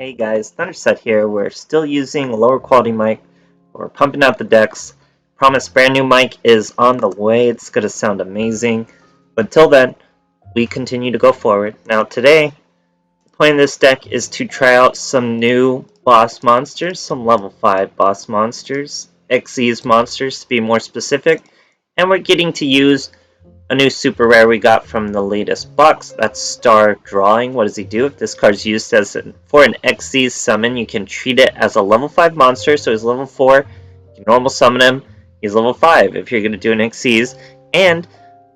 Hey guys, THUNDERSTUD here. We're still using a lower quality mic. We're pumping out the decks. Promise brand new mic is on the way. It's going to sound amazing. But till then, we continue to go forward. Now today, playing this deck is to try out some new boss monsters, some level 5 boss monsters, xyzs monsters to be more specific. And we're getting to use a new super rare we got from the latest box. That's Star Drawing. What does he do? If this card is used for an xyzs summon, you can treat it as a level 5 monster. So he's level 4. You can normal summon him. He's level 5 if you're going to do an xyzs. And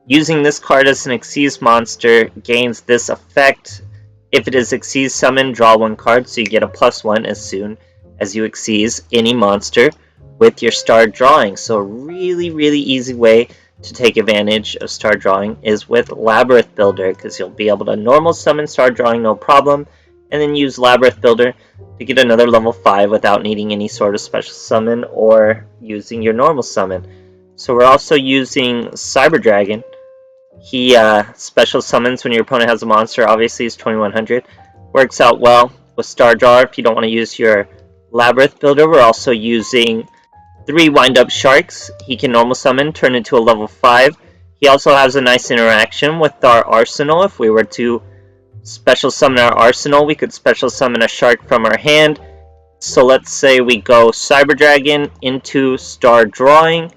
using this card as an xyzs monster gains this effect. If it is xyzs summon, draw one card. So you get a +1 as soon as you xyzs any monster with your Star Drawing. So a really, really easy way to take advantage of Star Drawing is with Labyrinth Builder, because you'll be able to normal summon Star Drawing no problem, and then use Labyrinth Builder to get another level 5 without needing any sort of special summon or using your normal summon. So we're also using Cyberdragon. He special summons when your opponent has a monster. Obviously he's 2100. Works out well with Star Drawer if you don't want to use your Labyrinth Builder. We're also using 3 wind-up sharks. He can normal summon, turn into a level 5. He also has a nice interaction with our arsenal. If we were to special summon our arsenal, we could special summon a shark from our hand. So let's say we go Cyberdragon into Star Drawing,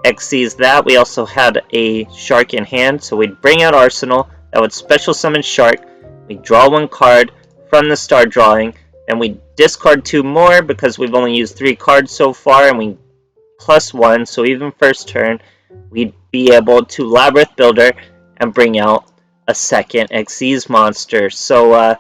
xyz that. We also had a shark in hand, so we'd bring out arsenal. That would special summon shark. We draw one card from the Star Drawing, and we discard 2 more because we've only used 3 cards so far, and we +1, so even first turn, we'd be able to Labyrinth Builder and bring out a second xyzs monster. So,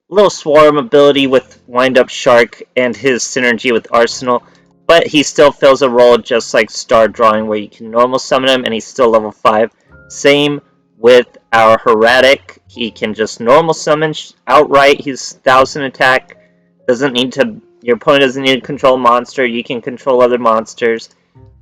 little Swarm ability with Wind Up Shark and his synergy with Arsenal, but he still fills a role just like Star Drawing, where you can normal summon him and he's still level 5. Same with our Heretic. He can just normal summon outright. He's 1000 attack. Doesn't need to. Your opponent doesn't need to control a monster. You can control other monsters.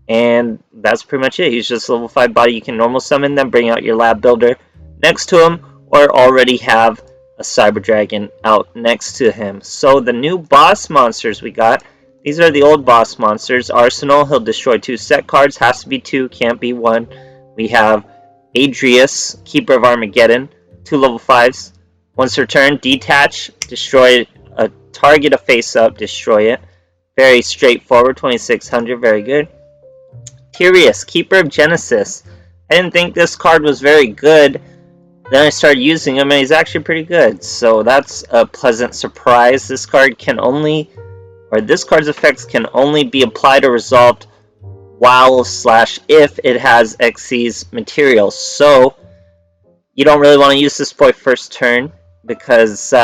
And that's pretty much it. He's just level 5 body. You can normal summon them, bring out your Lab Builder next to him, or already have a Cyberdragon out next to him. So the new boss monsters we got, these are the old boss monsters. Arsenal, he'll destroy 2 set cards. Has to be 2, can't be 1. We have Adrius, Keeper of Armageddon, 2 level 5s. Once per turn, detach, destroy a target a face up, destroy it. Very straightforward, 2600, very good. Sartorius, Keeper of Genesis. I didn't think this card was very good. Then I started using him and he's actually pretty good. So that's a pleasant surprise. This card can only, or this card's effects can only be applied or resolved while / if it has xyzs material. So you don't really want to use this boy first turn, because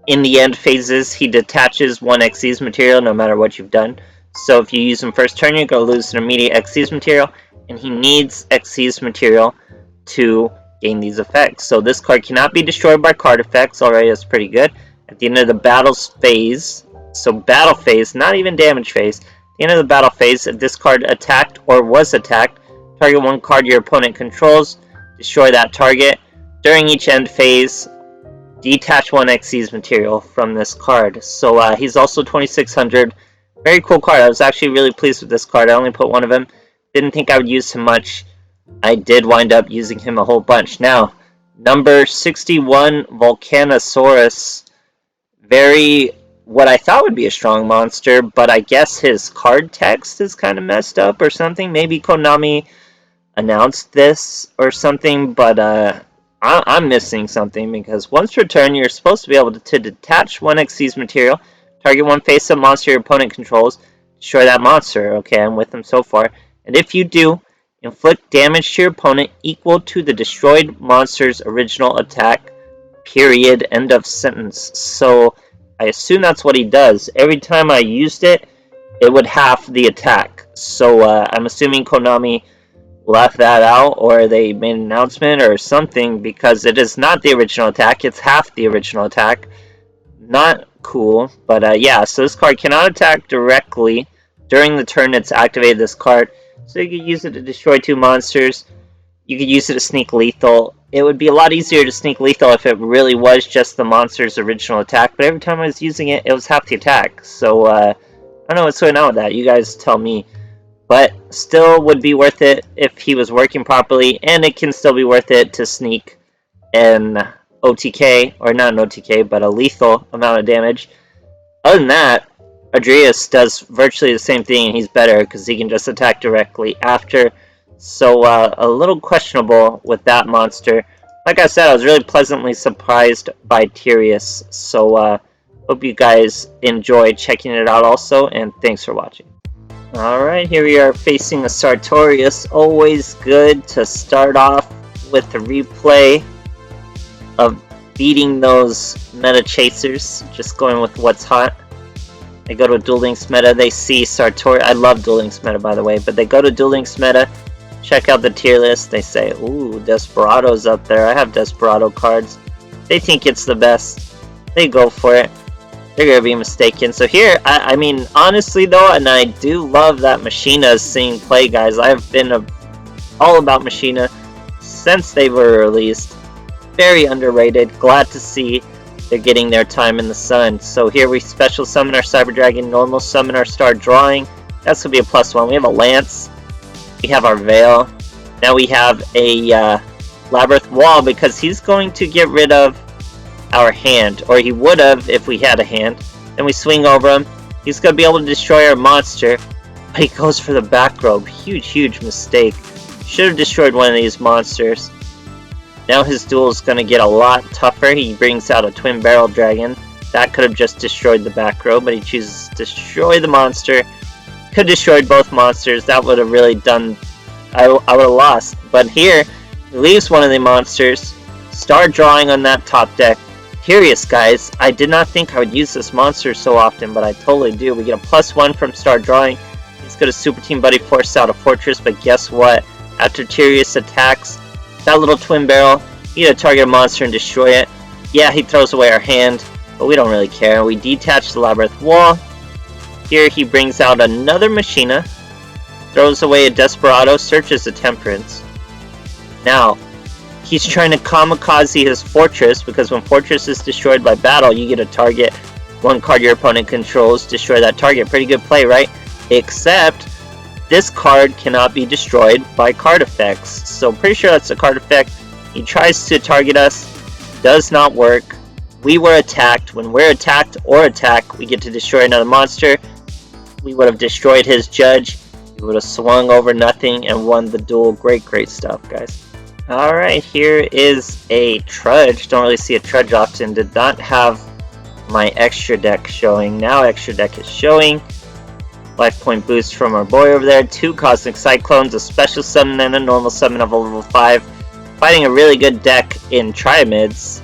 in the end phases, he detaches 1 xyzs material no matter what you've done. So if you use him first turn, you're going to lose an immediate xyzs material, and he needs xyzs material to gain these effects. So this card cannot be destroyed by card effects. Already that's pretty good. At the end of the battle's phase, so battle phase, not even damage phase, at the end of the battle phase, if this card attacked or was attacked, target 1 card your opponent controls, destroy that target. During each end phase, detach 1 xyzs material from this card. So he's also 2600. Very cool card. I was actually really pleased with this card. I only put 1 of him. Didn't think I would use him much. I did wind up using him a whole bunch. Now, number 61, Volcanosaurus. Very, what I thought would be a strong monster, but I guess his card text is kind of messed up or something. Maybe Konami announced this or something, but I'm missing something, because once per turn, you're supposed to be able to detach 1 xyzs material, target 1 face-up monster your opponent controls, destroy that monster. Okay, I'm with them so far. And if you do, inflict damage to your opponent equal to the destroyed monster's original attack, period, end of sentence. So I assume that's what he does. Every time I used it, it would half the attack. So I'm assuming Konami left that out, or they made an announcement or something, because it is not the original attack. It's half the original attack. Not cool, but yeah, so this card cannot attack directly during the turn it's activated this card. So you could use it to destroy 2 monsters. You could use it to sneak lethal. it would be a lot easier to sneak lethal if it really was just the monster's original attack, but every time I was using it, it was half the attack. So, I don't know what's going on with that. You guys tell me. But still would be worth it if he was working properly, and it can still be worth it to sneak an OTK, or not an OTK, but a lethal amount of damage. Other than that, Adrius does virtually the same thing, and he's better because he can just attack directly after. So a little questionable with that monster. Like I said, I was really pleasantly surprised by Sartorius. So hope you guys enjoyed checking it out also, and thanks for watching. Alright, here we are facing a Sartorius. Always good to start off with the replay of beating those meta chasers. Just going with what's hot. They go to Duel Links meta, they see Sartorius. I love Duel Links meta, by the way, but they go to Duel Links meta, check out the tier list, they say, ooh, Desperado's up there. I have Desperado cards. They think it's the best. They go for it. They're gonna be mistaken. So here, I mean, honestly though, and I do love that Machina's seeing play, guys. I've been all about Machina since they were released. Very underrated. Glad to see they're getting their time in the sun. So here we special summon our Cyberdragon, normal summon our Star Drawing. That's gonna be a +1. We have a Lance. We have our Veil. Now we have a Labyrinth Wall because he's going to get rid of our hand, or he would have if we had a hand. Then we swing over him. He's going to be able to destroy our monster, but he goes for the back robe. Huge mistake. Should have destroyed one of these monsters. Now his duel is going to get a lot tougher. He brings out a Twin Barrel Dragon. That could have just destroyed the back row, but he chooses to destroy the monster. Could have destroyed both monsters. That would have really done... I would have lost. But here, he leaves one of the monsters. Star Drawing on that top deck. Curious, guys. I did not think I would use this monster so often, but I totally do. We get a +1 from Star Drawing. He's going to Super Team Buddy force out a Fortress, but guess what? After Sartorius attacks, that little Twin Barrel, he's going to target a monster and destroy it. Yeah, he throws away our hand, but we don't really care. We detach the Labyrinth Wall. Here he brings out another Machina, throws away a Desperado, searches the Temperance. Now, he's trying to kamikaze his Fortress, because when Fortress is destroyed by battle, you get a target. One card your opponent controls, destroy that target. Pretty good play, right? Except, this card cannot be destroyed by card effects. So pretty sure that's a card effect. He tries to target us, does not work. We were attacked. When we're attacked or attack, we get to destroy another monster. We would have destroyed his Judge. We would have swung over nothing and won the duel. Great stuff, guys. Alright, here is a Trudge. Don't really see a Trudge often. Did not have my extra deck showing. Now extra deck is showing. Life point boost from our boy over there. 2 Cosmic Cyclones, a special summon and a normal summon of a level 5. Fighting a really good deck in Triamids.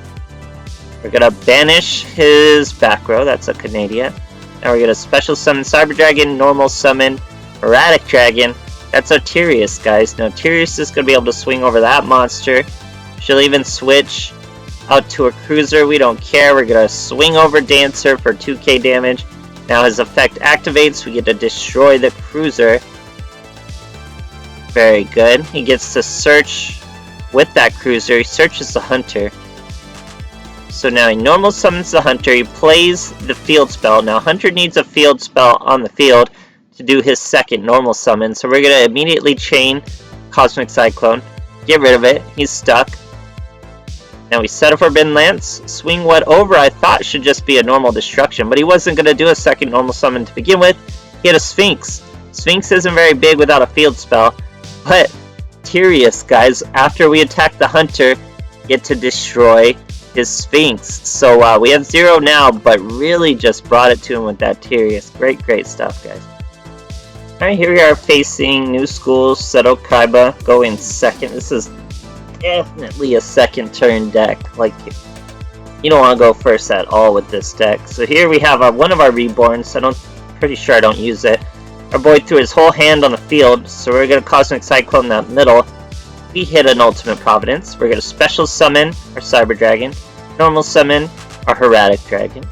We're gonna banish his back row. That's a Canadian. Now we're gonna special summon Cyberdragon, normal summon Erratic Dragon. That's Sartorius, guys. Now Sartorius is going to be able to swing over that monster. She'll even switch out to a Cruiser. We don't care. We're going to swing over Dancer for 2k damage. Now his effect activates. We get to destroy the Cruiser. Very good. He gets to search with that Cruiser. He searches the Hunter. So now he normal summons the Hunter. He plays the field spell. Now Hunter needs a field spell on the field to do his second normal summon. So we're going to immediately chain Cosmic Cyclone. Get rid of it. He's stuck. Now we set a Forbidden Lance. Swing what over I thought should just be a normal destruction. But he wasn't going to do a second normal summon to begin with. He had a Sphinx. Sphinx isn't very big without a field spell. But Sartorius, guys, after we attack the Hunter, get to destroy his Sphinx. So we have 0 now, but really just brought it to him with that Sartorius. Great stuff, guys. Alright, here we are facing New School, Seto Kaiba, going second. This is definitely a second turn deck. Like, you don't want to go first at all with this deck. So here we have one of our Reborns. Pretty sure I don't use it. Our boy threw his whole hand on the field, so we're going to Cosmic Cyclone that middle. We hit an Ultimate Providence. We're going to special summon our Cyberdragon, normal summon our Erratic Dragon.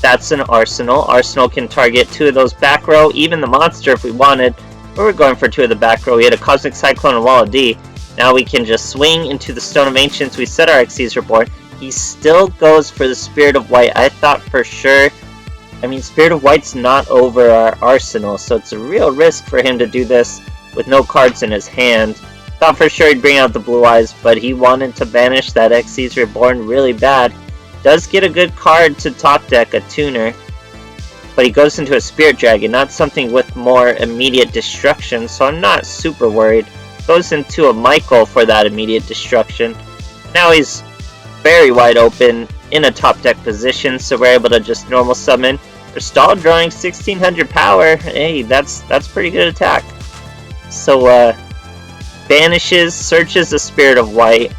That's an Arsenal. Arsenal can target 2 of those back row, even the monster if we wanted. But we're going for 2 of the back row. We had a Cosmic Cyclone and Wall of D. Now we can just swing into the Stone of Ancients. We set our xyzs Reborn. He still goes for the Spirit of White. I thought for sure, I mean, Spirit of White's not over our arsenal, so it's a real risk for him to do this with no cards in his hand. Thought for sure he'd bring out the Blue Eyes, but he wanted to banish that xyzs Reborn really bad. Does get a good card to top deck, a tuner, but he goes into a Spirit Dragon, not something with more immediate destruction, so I'm not super worried. Goes into a Michael for that immediate destruction. Now he's very wide open in a top deck position, so we're able to just normal summon. We're stall drawing 1600 power. Hey, that's pretty good attack. So banishes, searches the Spirit of White.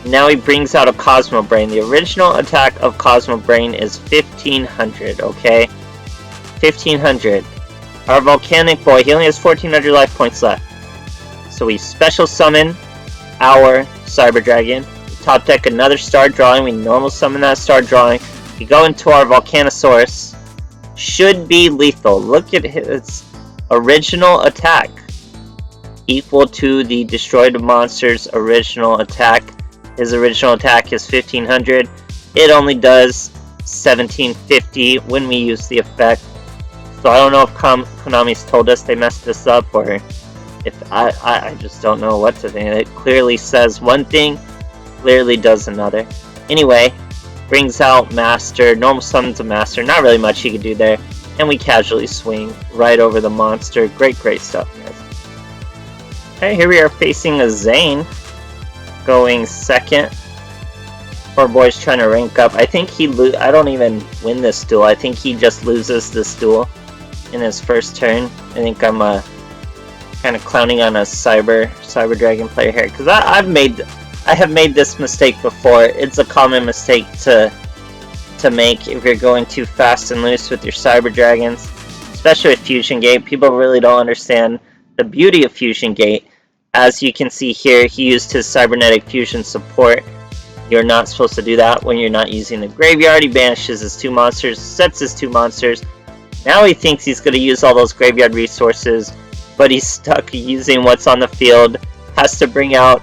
Now he brings out a Cosmo Brain. The original attack of Cosmo Brain is 1500, okay? 1500. Our Volcanic Boy, he only has 1400 life points left. So we special summon our Cyberdragon. We top deck another Star Drawing. We normal summon that Star Drawing. We go into our Volcanosaurus. Should be lethal. Look at his original attack. Equal to the destroyed monster's original attack. His original attack is 1500. It only does 1750 when we use the effect. So I don't know if Konami's told us they messed this up, or if I just don't know what to think. It clearly says one thing, clearly does another. Anyway, brings out Master, normal summons a Master, not really much he could do there, and we casually swing right over the monster. Great stuff, guys. Okay, here we are facing a Zane, going second. Poor boy's trying to rank up. I think I don't even win this duel. I think he just loses this duel in his first turn. I think I'm kind of clowning on a Cyberdragon player here, because I have made this mistake before. It's a common mistake to make if you're going too fast and loose with your Cyberdragons, especially with Fusion Gate. People really don't understand the beauty of Fusion Gate. As you can see here, he used his Cybernetic Fusion support. You're not supposed to do that when you're not using the graveyard. He banishes his 2 monsters, sets his 2 monsters. Now he thinks he's going to use all those graveyard resources, but he's stuck using what's on the field. Has to bring out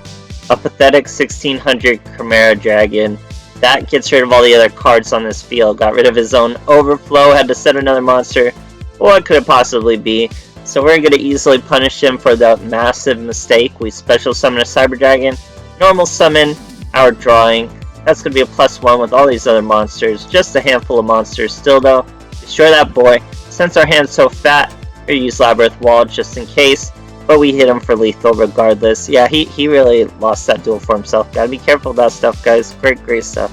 a pathetic 1600 Chimera Dragon. That gets rid of all the other cards on this field. Got rid of his own overflow, had to set another monster. What could it possibly be? So we're going to easily punish him for that massive mistake. We special summon a Cyberdragon, normal summon our drawing. That's going to be a +1 with all these other monsters. Just a handful of monsters still though. Destroy that boy. Since our hand's so fat, we're going to use Labyrinth Wall just in case. But we hit him for lethal regardless. Yeah, he really lost that duel for himself. Gotta be careful about stuff, guys. Great stuff.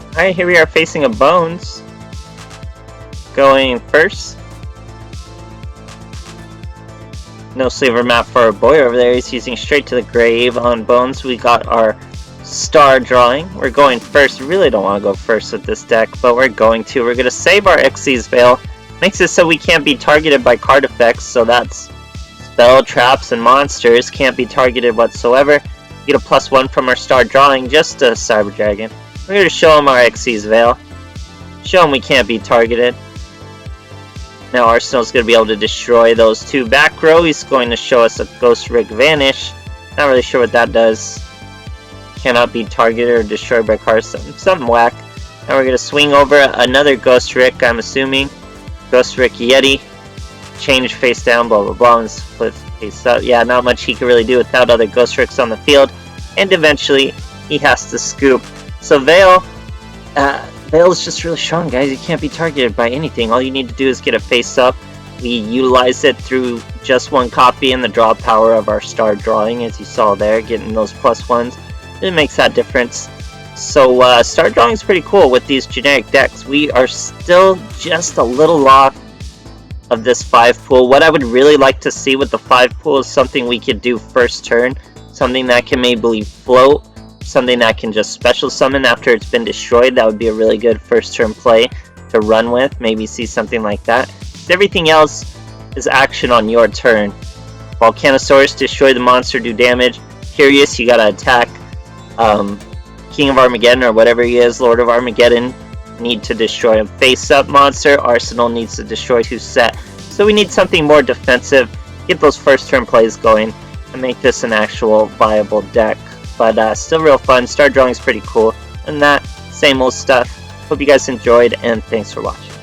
Alright, here we are facing a Bones. Going first. No sleever map for our boy over there. He's using straight to the grave. On Bones, we got our Star Drawing. We're going first. Really don't want to go first with this deck, but we're going to. We're going to save our Xyz Veil. Makes it so we can't be targeted by card effects, so that's spell, traps, and monsters can't be targeted whatsoever. Get a +1 from our Star Drawing, just a Cyberdragon. We're going to show him our Xyz Veil. Show him we can't be targeted. Now Arsenal's going to be able to destroy those 2 back row. He's going to show us a Ghost Rig Vanish. Not really sure what that does. Cannot be targeted or destroyed by cards. Something whack. Now we're going to swing over another Ghost Rick, I'm assuming. Ghost Rick Yeti. Change face down, blah blah blah, and split face up. Yeah, not much he can really do without other Ghost Ricks on the field. And eventually, he has to scoop. So Veil, Veil's just really strong, guys. You can't be targeted by anything. All you need to do is get a face up. We utilize it through just 1 copy and the draw power of our Star Drawing, as you saw there, getting those +1s. It makes that difference. So Star Drawing is pretty cool with these generic decks. We are still just a little off of this 5 pool. What I would really like to see with the 5 pool is something we could do first turn. Something that can maybe float. Something that can just special summon after it's been destroyed. That would be a really good first turn play to run with. Maybe see something like that. Everything else is action on your turn. Volcanosaurus, destroy the monster, do damage. Curious, you gotta attack. King of Armageddon, or whatever he is, Lord of Armageddon, need to destroy him. Face up monster, Arsenal needs to destroy 2 set. So we need something more defensive. Get those first turn plays going. and make this an actual viable deck. But still real fun. Star drawing is pretty cool. And that, same old stuff. Hope you guys enjoyed, and thanks for watching.